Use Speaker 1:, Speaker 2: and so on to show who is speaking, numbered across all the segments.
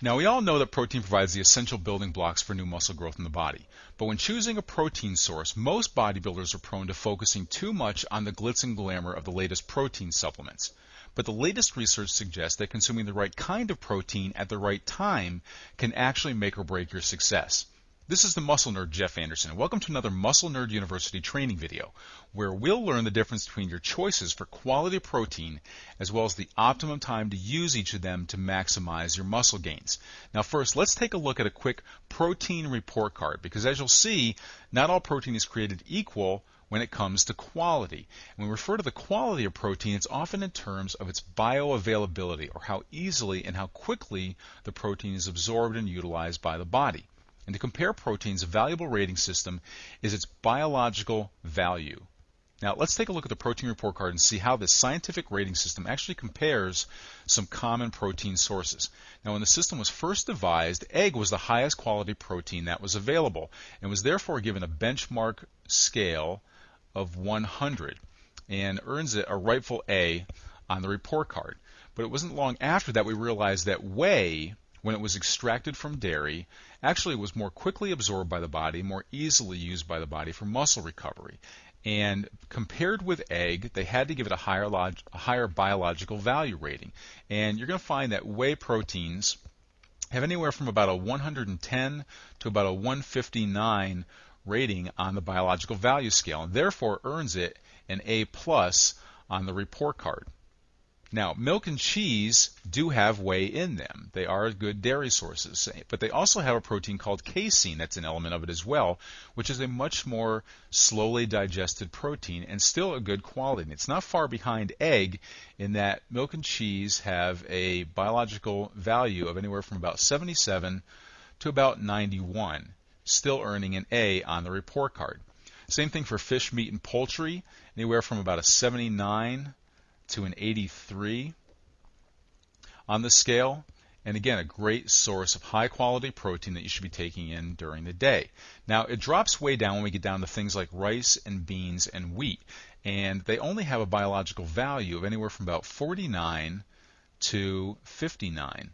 Speaker 1: Now, we all know that protein provides the essential building blocks for new muscle growth in the body. But when choosing a protein source, most bodybuilders are prone to focusing too much on the glitz and glamour of the latest protein supplements. But the latest research suggests that consuming the right kind of protein at the right time can actually make or break your success. This is the Muscle Nerd, Jeff Anderson, and welcome to another Muscle Nerd University training video, where we'll learn the difference between your choices for quality protein, as well as the optimum time to use each of them to maximize your muscle gains. Now first, let's take a look at a quick protein report card, because as you'll see, not all protein is created equal when it comes to quality. When we refer to the quality of protein, it's often in terms of its bioavailability, or how easily and how quickly the protein is absorbed and utilized by the body. And to compare proteins, a valuable rating system is its biological value. Now let's take a look at the protein report card and see how this scientific rating system actually compares some common protein sources. Now when the system was first devised, egg was the highest quality protein that was available and was therefore given a benchmark scale of 100 and earns it a rightful A on the report card. But it wasn't long after that we realized that whey, when it was extracted from dairy, actually was more quickly absorbed by the body, more easily used by the body for muscle recovery. And compared with egg, they had to give it a higher biological value rating. And you're going to find that whey proteins have anywhere from about a 110 to about a 159 rating on the biological value scale, and therefore earns it an A+ on the report card. Now, milk and cheese do have whey in them. They are good dairy sources, but they also have a protein called casein that's an element of it as well, which is a much more slowly digested protein and still a good quality. And it's not far behind egg in that milk and cheese have a biological value of anywhere from about 77 to about 91, still earning an A on the report card. Same thing for fish, meat, and poultry, anywhere from about a 79 to an 83 on the scale, and again a great source of high quality protein that you should be taking in during the day. Now it drops way down when we get down to things like rice and beans and wheat, and they only have a biological value of anywhere from about 49 to 59,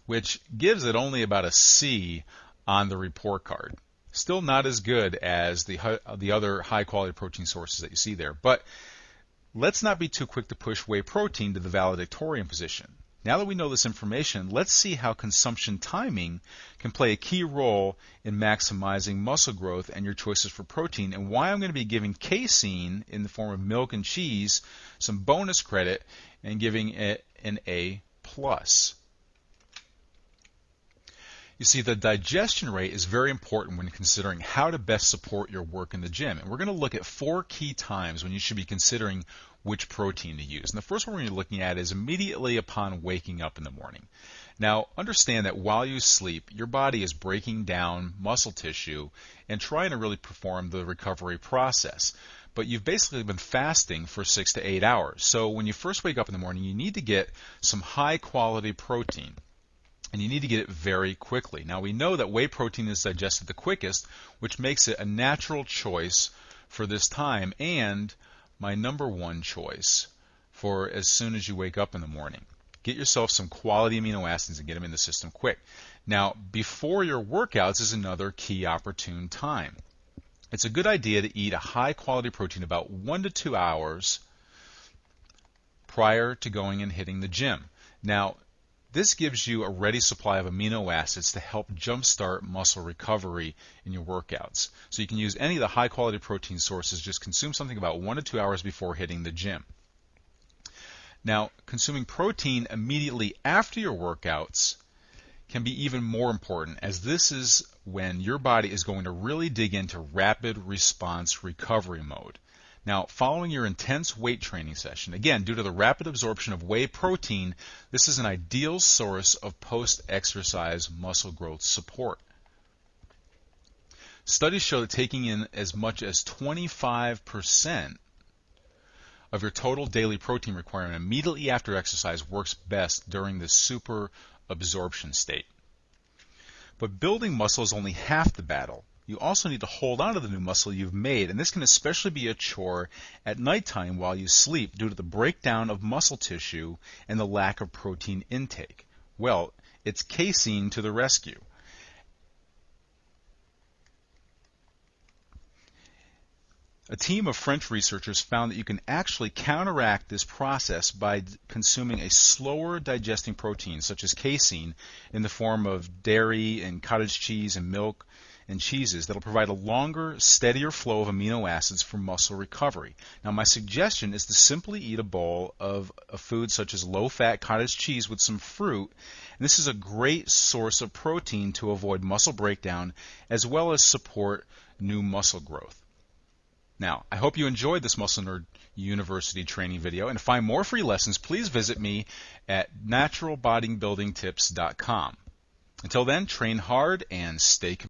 Speaker 1: which gives it only about a C on the report card. Still not as good as the other high quality protein sources that you see there, but let's not be too quick to push whey protein to the valedictorian position. Now that we know this information, let's see how consumption timing can play a key role in maximizing muscle growth and your choices for protein, and why I'm going to be giving casein in the form of milk and cheese some bonus credit and giving it an A+. You see, the digestion rate is very important when considering how to best support your work in the gym. And we're going to look at 4 key times when you should be considering which protein to use. And the first one we're looking at is immediately upon waking up in the morning. Now, understand that while you sleep, your body is breaking down muscle tissue and trying to really perform the recovery process. But you've basically been fasting for 6 to 8 hours. So when you first wake up in the morning, you need to get some high quality protein. And you need to get it very quickly. Now we know that whey protein is digested the quickest, which makes it a natural choice for this time and my number one choice for as soon as you wake up in the morning. Get yourself some quality amino acids and get them in the system quick. Now, before your workouts is another key opportune time. It's a good idea to eat a high quality protein about 1 to 2 hours prior to going and hitting the gym. Now, this gives you a ready supply of amino acids to help jumpstart muscle recovery in your workouts. So you can use any of the high quality protein sources, just consume something about 1 to 2 hours before hitting the gym. Now, consuming protein immediately after your workouts can be even more important, as this is when your body is going to really dig into rapid response recovery mode. Now, following your intense weight training session, again, due to the rapid absorption of whey protein, this is an ideal source of post-exercise muscle growth support. Studies show that taking in as much as 25% of your total daily protein requirement immediately after exercise works best during the super absorption state. But building muscle is only half the battle. You also need to hold on to the new muscle you've made, and this can especially be a chore at nighttime while you sleep due to the breakdown of muscle tissue and the lack of protein intake. Well, it's casein to the rescue. A team of French researchers found that you can actually counteract this process by consuming a slower digesting protein, such as casein, in the form of dairy and cottage cheese and milk and cheeses that will provide a longer, steadier flow of amino acids for muscle recovery. Now, my suggestion is to simply eat a bowl of a food such as low-fat cottage cheese with some fruit. And this is a great source of protein to avoid muscle breakdown as well as support new muscle growth. Now, I hope you enjoyed this Muscle Nerd University training video, and to find more free lessons, please visit me at naturalbodybuildingtips.com. Until then, train hard and stay committed.